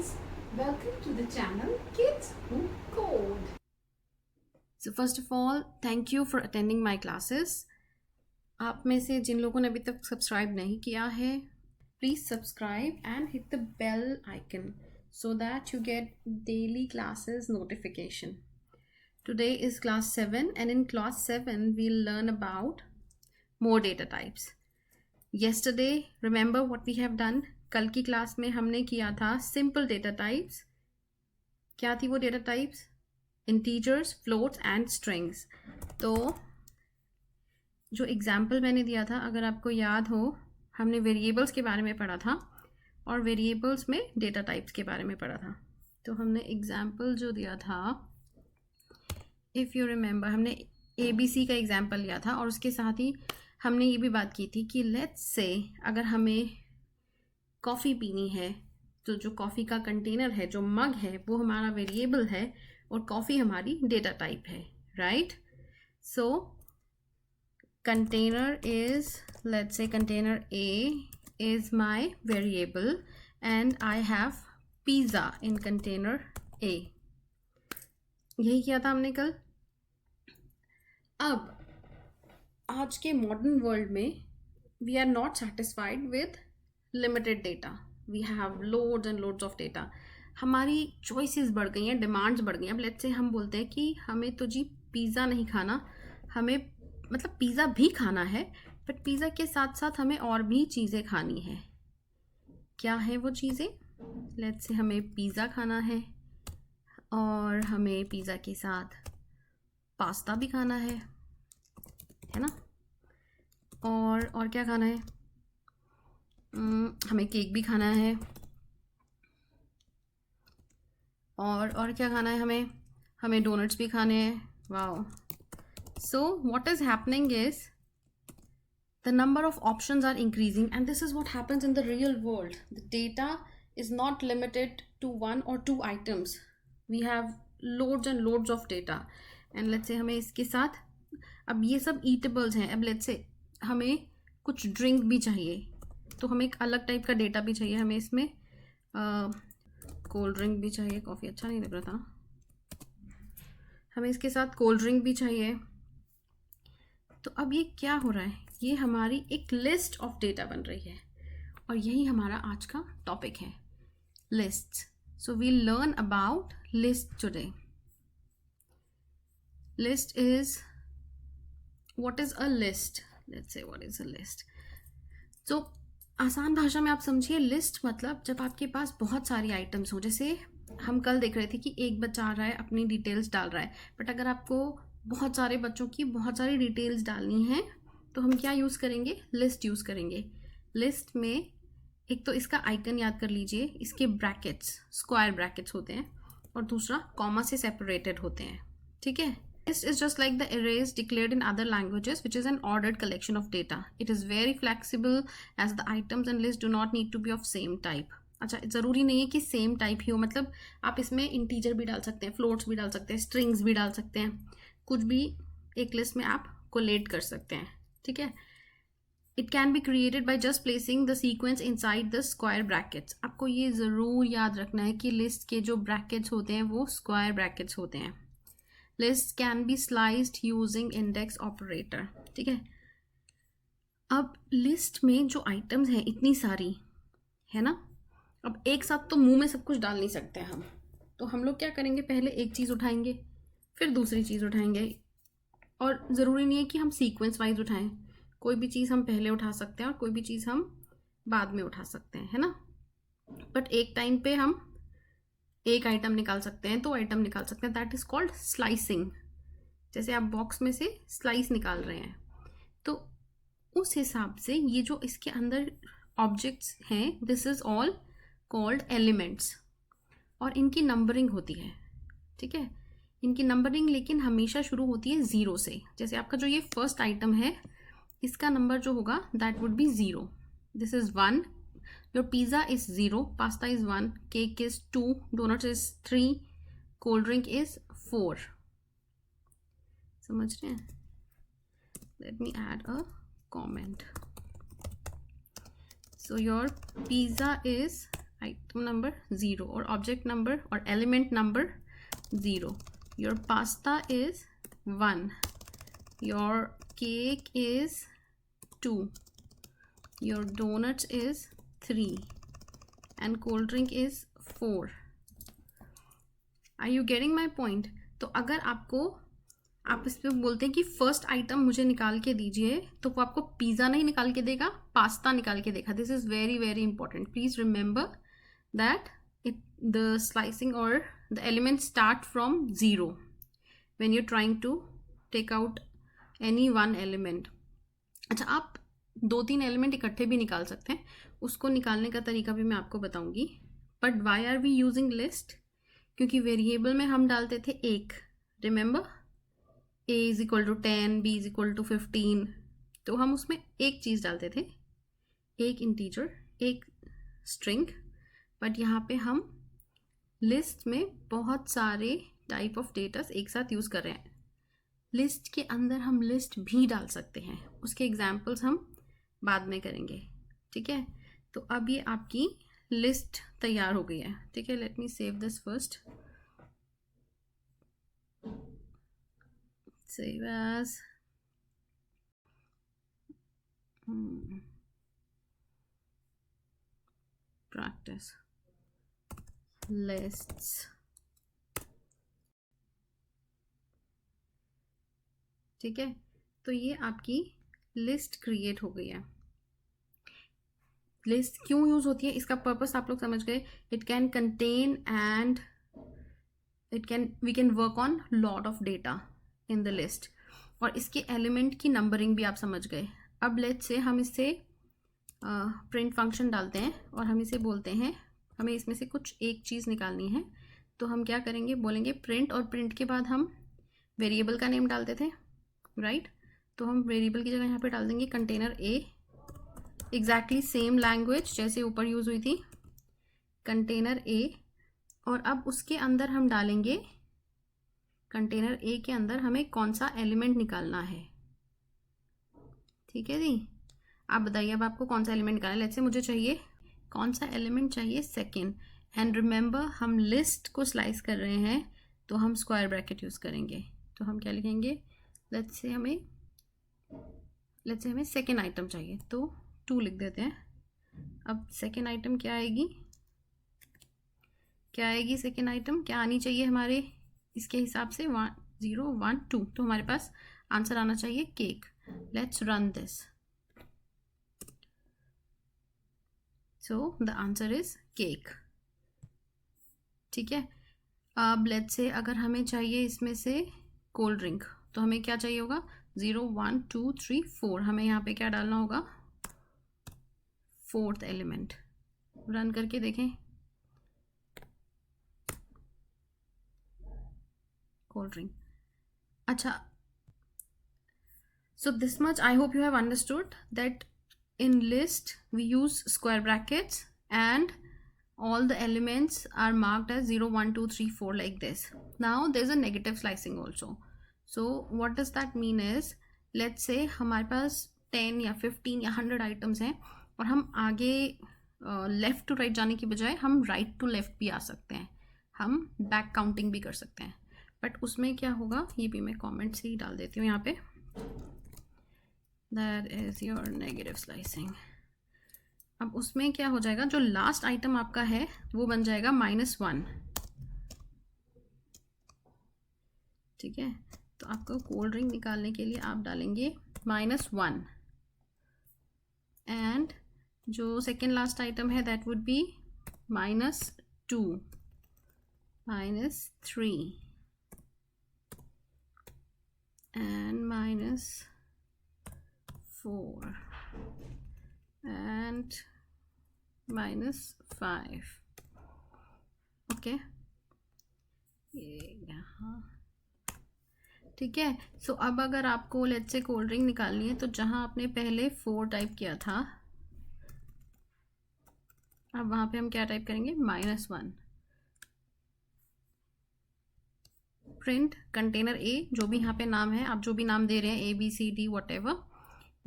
friends, welcome to the channel Kids Who Code. So first of all, thank you for attending my classes. आप में से जिन लोगों ने अभी तक सब्सक्राइब नहीं किया है, please subscribe and hit the bell icon so that you get daily classes notification. Today is class 7 and in class 7 we'll learn about more data types. Yesterday, remember what we have done? कल की class में हमने किया था simple data types. क्या थी वो data types? Integers, floats and strings. तो जो एग्जाम्पल मैंने दिया था, अगर आपको याद हो, हमने वेरिएबल्स के बारे में पढ़ा था और वेरिएबल्स में डेटा टाइप्स के बारे में पढ़ा था. तो हमने एग्जाम्पल जो दिया था, इफ़ यू रिमेंबर, हमने ABC का एग्जाम्पल लिया था और उसके साथ ही हमने ये भी बात की थी कि लेट्स से अगर हमें कॉफ़ी पीनी है तो जो कॉफ़ी का कंटेनर है, जो मग है, वो हमारा वेरिएबल है और कॉफ़ी हमारी डेटा टाइप है, right? So container is, let's say container A is my variable and I have pizza in container A. यही किया था हमने कल. अब आज के मॉडर्न वर्ल्ड में we are not satisfied with limited data. We have loads and loads of data. हमारी चॉइसेस बढ़ गई हैं, डिमांड्स बढ़ गई हैं. अब लेट्स से हम बोलते हैं कि हमें तो जी पिज़्ज़ा नहीं खाना, हमें मतलब पिज़्ज़ा भी खाना है, बट पिज़्ज़ा के साथ साथ हमें और भी चीज़ें खानी है. क्या है वो चीज़ें? लेट्स से हमें पिज़्ज़ा खाना है और हमें पिज़्ज़ा के साथ पास्ता भी खाना है ना? और क्या खाना है? हमें केक भी खाना है. और क्या खाना है हमें डोनट्स भी खाने हैं. Wow. So what is happening is the number of options are increasing, and this is what happens in the real world. The data is not limited to one or two items. We have loads and loads of data, and let's say हमें इसके साथ, अब ये सब eatables हैं. अब let's say हमें कुछ ड्रिंक भी चाहिए, तो हमें एक अलग टाइप का डेटा भी चाहिए. हमें इसमें कोल्ड ड्रिंक भी चाहिए. कॉफ़ी अच्छा नहीं लग रहा था ना. हमें इसके साथ कोल्ड ड्रिंक भी चाहिए. तो अब ये क्या हो रहा है? ये हमारी एक लिस्ट ऑफ डेटा बन रही है और यही हमारा आज का टॉपिक है, lists. So we learn about list today. List is, what is a list? Let's say what is a list. तो आसान भाषा में आप समझिए, लिस्ट मतलब जब आपके पास बहुत सारी आइटम्स हो. जैसे हम कल देख रहे थे कि एक बच्चा आ रहा है, अपनी डिटेल्स डाल रहा है, बट अगर आपको बहुत सारे बच्चों की बहुत सारी डिटेल्स डालनी है तो हम क्या यूज़ करेंगे? लिस्ट यूज़ करेंगे. लिस्ट में एक तो इसका आइकन याद कर लीजिए, इसके ब्रैकेट्स स्क्वायर ब्रैकेट्स होते हैं और दूसरा कॉमा से सेपरेटेड होते हैं. ठीक है? List is just like the arrays declared in other languages, which is an ordered collection of data. It is very flexible as the items and list do not need to be of same type. अच्छा, ज़रूरी नहीं है कि same type ही हो. मतलब आप इसमें integer भी डाल सकते हैं, फ्लोट्स भी डाल सकते हैं, स्ट्रिंग्स भी डाल सकते हैं, कुछ भी एक लिस्ट में आप कोलेट कर सकते हैं. ठीक है? It can be created by just placing the sequence inside the square brackets. आपको ये ज़रूर याद रखना है कि लिस्ट के जो ब्रैकेट्स होते हैं वो स्क्वायर ब्रैकेट्स होते हैं. List can be sliced using index operator. ठीक है? अब लिस्ट में जो आइटम्स हैं इतनी सारी है ना, अब एक साथ तो मुंह में सब कुछ डाल नहीं सकते हम. तो हम लोग क्या करेंगे? पहले एक चीज़ उठाएंगे, फिर दूसरी चीज़ उठाएंगे. और ज़रूरी नहीं है कि हम सीक्वेंस वाइज उठाएं. कोई भी चीज़ हम पहले उठा सकते हैं और कोई भी चीज़ हम बाद में उठा सकते हैं, है ना? बट एक टाइम पे हम एक आइटम निकाल सकते हैं, दो आइटम निकाल सकते हैं. That is called slicing. जैसे आप बॉक्स में से स्लाइस निकाल रहे हैं, तो उस हिसाब से ये जो इसके अंदर ऑब्जेक्ट्स हैं, this is all called elements. और इनकी नंबरिंग होती है. ठीक है? इनकी नंबरिंग लेकिन हमेशा शुरू होती है 0 से. जैसे आपका जो ये फर्स्ट आइटम है, इसका नंबर जो होगा that would be 0. This is 1. Your pizza is 0, pasta is 1, cake is 2, donuts is 3, cold drink is 4. समझ रहे हैं? Let me add a comment. So your pizza is item number 0 or object number or element number 0. Your pasta is 1, your cake is 2, your donuts is 3 and cold drink is 4. Are you getting my point? तो अगर आप इस पे बोलते हैं कि first item मुझे निकाल के दीजिए, तो वो आपको पिज़्ज़ा नहीं निकाल के देगा, पास्ता निकाल के देगा. This is very very important. Please remember that the slicing और the element start from 0 when you trying to take out any one element. अच्छा, आप 2-3 एलिमेंट इकट्ठे भी निकाल सकते हैं. उसको निकालने का तरीका भी मैं आपको बताऊंगी. But why are we using list? क्योंकि वेरिएबल में हम डालते थे 1. Remember, a is equal to 10, b is equal to 15. तो हम उसमें एक चीज़ डालते थे, एक इंटीजर, एक स्ट्रिंग. बट यहाँ पे हम लिस्ट में बहुत सारे टाइप ऑफ डेटास एक साथ यूज़ कर रहे हैं. लिस्ट के अंदर हम लिस्ट भी डाल सकते हैं. उसके एग्जाम्पल्स हम बाद में करेंगे. ठीक है, तो अब ये आपकी लिस्ट तैयार हो गई है. ठीक है, let me save this first. Save as practice lists. ठीक है, तो ये आपकी लिस्ट क्रिएट हो गई है. लिस्ट क्यों यूज होती है, इसका पर्पस आप लोग समझ गए. It can contain and we can work on lot of data in the list. और इसके एलिमेंट की नंबरिंग भी आप समझ गए. अब लेट्स से हम इससे प्रिंट फंक्शन डालते हैं और हम इसे बोलते हैं हमें इसमें से कुछ एक चीज़ निकालनी है. तो हम क्या करेंगे, बोलेंगे प्रिंट, और प्रिंट के बाद हम वेरिएबल का नेम डालते थे, राइट. तो हम वेरिएबल की जगह यहाँ पे डाल देंगे container A. Exactly same language जैसे ऊपर यूज़ हुई थी, कंटेनर ए. और अब उसके अंदर हम डालेंगे, कंटेनर ए के अंदर हमें कौन सा एलिमेंट निकालना है. ठीक है जी, आप बताइए अब आपको कौन सा एलिमेंट निकालना है. लेट्स से मुझे चाहिए, कौन सा एलिमेंट चाहिए, सेकेंड. एंड रिमेंबर, हम लिस्ट को स्लाइस कर रहे हैं तो हम स्क्वायर ब्रैकेट यूज़ करेंगे. तो हम क्या लिखेंगे, लेट्स से हमें सेकेंड आइटम चाहिए तो 2 लिख देते हैं. अब सेकेंड आइटम क्या आएगी, सेकेंड आइटम क्या आनी चाहिए हमारे इसके हिसाब से 1 0 1 2. तो हमारे पास आंसर आना चाहिए cake. Let's run this. So the answer is cake. ठीक है, अब लेट्स से अगर हमें चाहिए इसमें से कोल्ड ड्रिंक, तो हमें क्या चाहिए होगा, 0 1 2 3 4. हमें यहाँ पे क्या डालना होगा, 4th एलिमेंट. रन करके देखें. cold drink. Acha, so this much I hope you have understood that in list we use square brackets and all the elements are marked as 0 1 2 3 4 like this. Now there's a negative slicing also. So what does that mean is, let's say हमारे पास 10 या 15 या 100 items हैं और हम आगे left to right जाने की बजाय हम राइट टू लेफ़्ट भी आ सकते हैं, हम बैक काउंटिंग भी कर सकते हैं. बट उसमें क्या होगा, ये भी मैं कमेंट से ही डाल देती हूँ यहाँ पे. That is your negative slicing. अब उसमें क्या हो जाएगा, जो लास्ट आइटम आपका है वो बन जाएगा -1. ठीक है, तो आपको कोल्ड ड्रिंक निकालने के लिए आप डालेंगे -1 एंड जो सेकेंड लास्ट आइटम है that would B -2 -3 and -4 and -5. Okay, ये यहाँ. ठीक है, सो अब अगर आपको लेट्स से कोल्ड ड्रिंक निकालनी है तो जहाँ आपने पहले 4 टाइप किया था, अब वहाँ पे हम क्या टाइप करेंगे, -1. प्रिंट कंटेनर ए, जो भी यहाँ पे नाम है, आप जो भी नाम दे रहे हैं ABCD वॉट एवर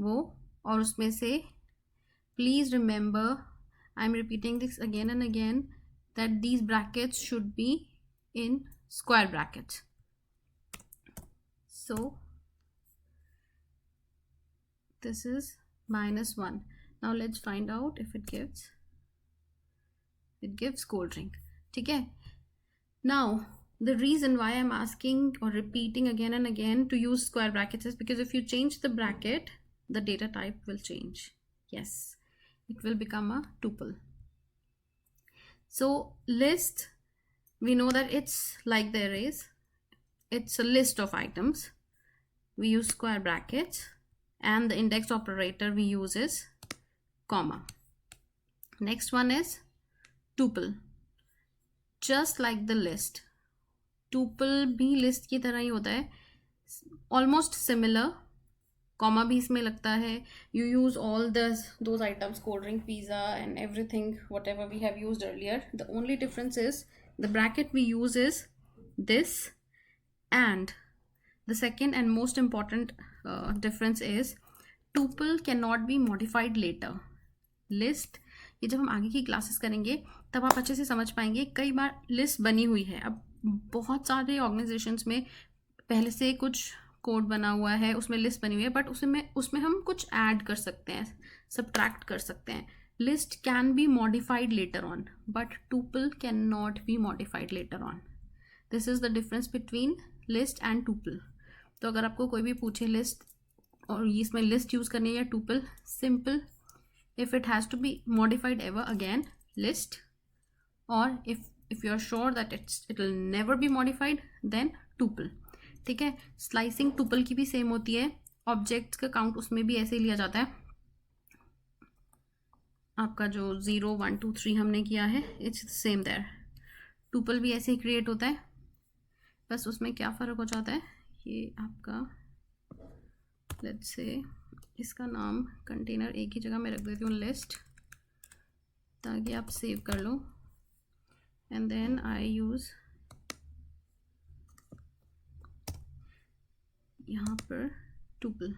वो, और उसमें से please remember I'm repeating this again and again that these brackets should be in square brackets. So this is -1. Now let's find out if it gives cold drink. Okay. Now the reason why I'm asking or repeating again and again to use square brackets is because if you change the bracket, the data type will change. Yes, it will become a tuple. So list, we know that it's like the arrays. It's a list of items. We use square brackets, and the index operator we use is comma. Next one is tuple. Just like the list, tuple भी list की तरह ही होता है, almost similar. Comma भी इसमें लगता है. You use all those items, cold drink, pizza and everything whatever we have used earlier. The only difference is the bracket we use is this, and the second and most important difference is tuple cannot be modified later. List, ये जब हम आगे की classes करेंगे तब आप अच्छे से समझ पाएंगे. कई बार लिस्ट बनी हुई है, अब बहुत सारे ऑर्गेनाइजेशंस में पहले से कुछ कोड बना हुआ है, उसमें लिस्ट बनी हुई है, बट उसमें हम कुछ ऐड कर सकते हैं, सब्ट्रैक्ट कर सकते हैं. List can be modified later on, but tuple can not be modified later on. This is the difference between list and tuple. तो अगर आपको कोई भी पूछे लिस्ट और इसमें लिस्ट यूज करनी है या tuple, simple, if it has to be modified ever again list, और if you are sure that it will never be modified then tuple. ठीक है. स्लाइसिंग टुपल की भी सेम होती है. ऑब्जेक्ट्स का काउंट उसमें भी ऐसे ही लिया जाता है. आपका जो 0 1 2 3 हमने किया है, इट्स सेम देयर. टुपल भी ऐसे ही क्रिएट होता है, बस उसमें क्या फ़र्क हो जाता है. ये आपका लेट्स से इसका नाम कंटेनर एक ही जगह मैं रख देती हूँ, लिस्ट, ताकि आप सेव कर लो. एंड देन आई यूज़ यहाँ पर टुपल.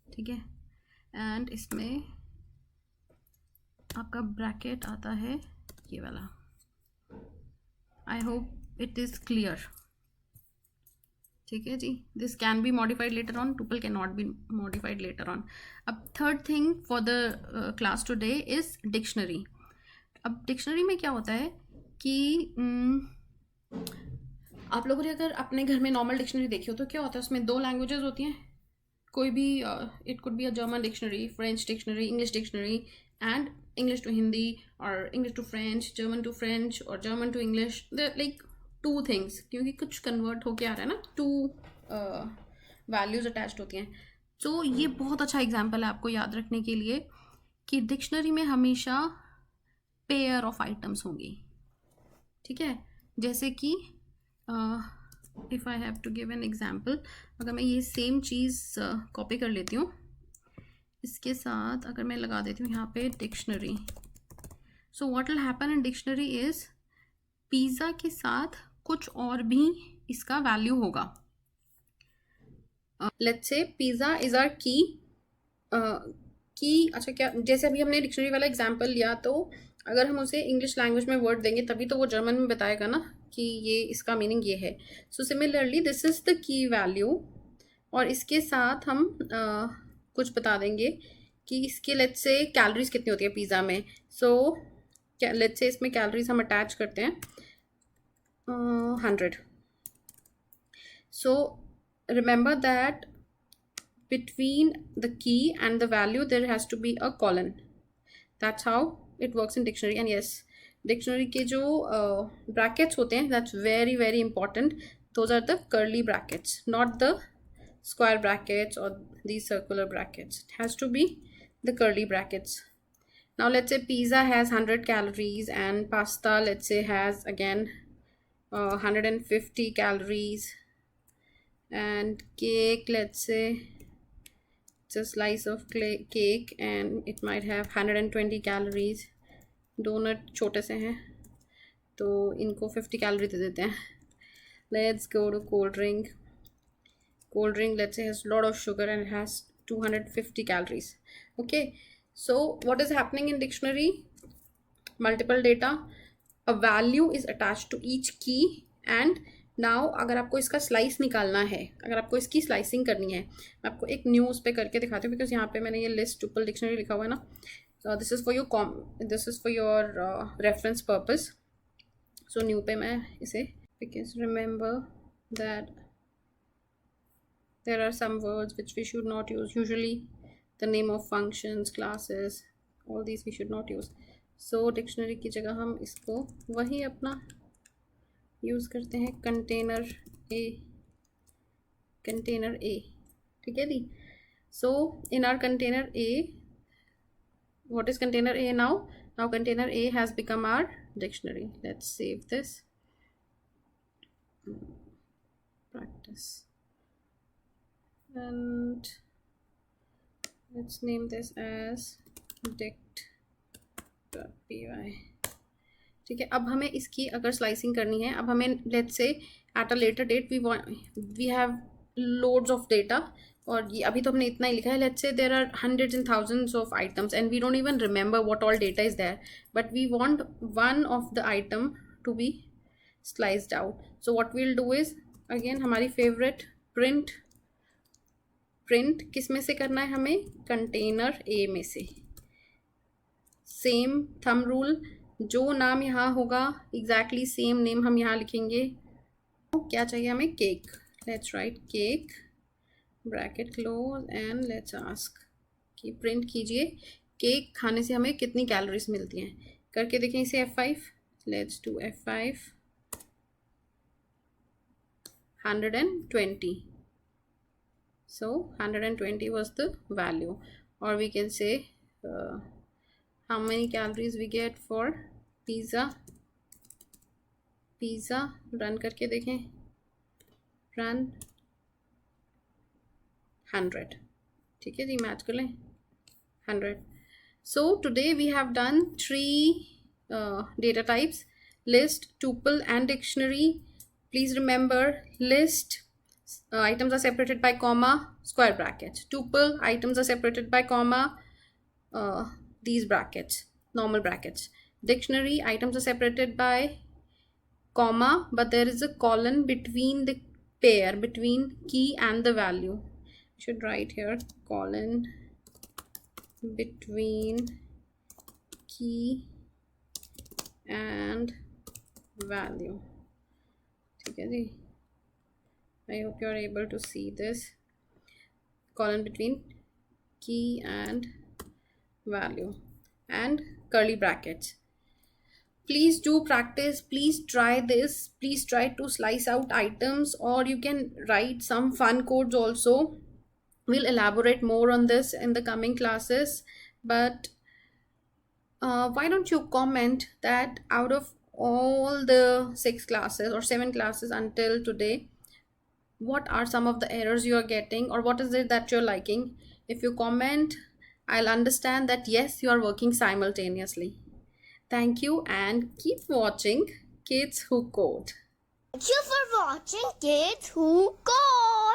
ठीक है. एंड इसमें आपका ब्रैकेट आता है ये वाला. I hope it is clear. ठीक है जी. This can be modified later on, tuple can not be modified later on. अब third thing for the class today is dictionary. अब डिक्शनरी में क्या होता है कि आप लोगों ने अगर अपने घर में नॉर्मल डिक्शनरी देखी हो तो क्या होता है, उसमें 2 लैंग्वेजेस होती हैं. कोई भी it could be a German dictionary, French dictionary, English dictionary, and English to Hindi और English to French, German to French और German to English. The like 2 things, क्योंकि कुछ कन्वर्ट होके आ रहा है ना, 2 वैल्यूज अटैच्ड होती हैं. तो ये बहुत अच्छा एग्जाम्पल है आपको याद रखने के लिए कि डिक्शनरी में हमेशा पेयर ऑफ आइटम्स होंगी. ठीक है. जैसे कि if I have to give an example, अगर मैं ये सेम चीज़ कॉपी कर लेती हूँ, इसके साथ अगर मैं लगा देती हूँ यहाँ पे dictionary, so what will happen in dictionary is pizza के साथ कुछ और भी इसका वैल्यू होगा. Let's say pizza is our की. अच्छा, क्या जैसे अभी हमने डिक्शनरी वाला एग्जाम्पल लिया, तो अगर हम उसे इंग्लिश लैंग्वेज में वर्ड देंगे तभी तो वो जर्मन में बताएगा ना कि ये इसका मीनिंग ये है. So similarly this is the key value, और इसके साथ हम कुछ बता देंगे कि इसके लेट्स से कैलोरीज कितनी होती है पिज़्ज़ा में. सो लेट्स से इसमें कैलोरीज हम अटैच करते हैं 100. So remember that between the key and the value there has to be a colon. That's how it works in dictionary. And yes, dictionary के जो brackets होते हैं, that's very very important. Those are the curly brackets, not the square brackets or these circular brackets. It has to be the curly brackets. Now let's say pizza has 100 calories and pasta let's say has again 150 calories, and cake, let's say it's a slice of cake and it might have 120 calories. Donut छोटे से हैं तो इनको 50 calorie दे देते हैं. Let's go to cold drink. Cold drink let's say has a lot of sugar and it has 250 calories. Okay, So what is happening in dictionary? Multiple data, a value is attached to each key, and now अगर आपको इसका slice निकालना है, अगर आपको इसकी slicing करनी है, मैं आपको एक न्यू उस पर करके दिखाती हूँ, बिकॉज यहाँ पे मैंने ये लिस्ट ट्यूपल डिक्शनरी लिखा हुआ है ना. This is for your reference purpose. So new पे मैं इसे, because remember that there are some words which we should not use. Usually the name of functions, classes, all these we should not use. So dictionary की जगह हम इसको वही अपना use करते हैं, कंटेनर ए. ठीक है दी. So in our container A, what is container A now? Now container A has become our dictionary. Let's save this. Practice. And let's name this as dict.py. ठीक है. अब हमें इसकी अगर स्लाइसिंग करनी है, अब हमें let's say at a later date we have loads of data, और ये अभी तो हमने इतना ही लिखा है. Let's say there are hundreds and thousands of items and we don't even remember what all data is there, but we want one of the item to be sliced out. So what we will do is, again हमारी favourite print किस में से करना है हमें? Container A में से. Same thumb rule, जो नाम यहाँ होगा एग्जैक्टली सेम नेम हम यहाँ लिखेंगे. क्या चाहिए हमें? Cake. Let's write cake, bracket close, and let's ask कि प्रिंट कीजिए केक खाने से हमें कितनी कैलोरीज मिलती हैं. करके देखें इसे F5. Let's do F5. 120. So 120 was the value, or we can say how many calories we get for pizza. Run करके देखें. Run 100. ठीक है जी, मैच कर लें 100. So today we have done 3 data types: list, tuple and dictionary. Please remember, list items are separated by comma, square brackets. Tuple items are separated by comma, these brackets, normal brackets. Dictionary items are separated by comma, but there is a colon between the pair, between key and the value. I should write here colon between key and value. ठीक है जी. I hope you are able to see this. Colon between key and value, and curly brackets. Please do practice. Please try this. Please try to slice out items, or you can write some fun codes also. We'll elaborate more on this in the coming classes. But why don't you comment that out of all the 6 classes or 7 classes until today, what are some of the errors you are getting, or what is it that you're liking? If you comment, I'll understand that yes, you are working simultaneously. Thank you, and keep watching Kids Who Code. Thank you for watching Kids Who Code.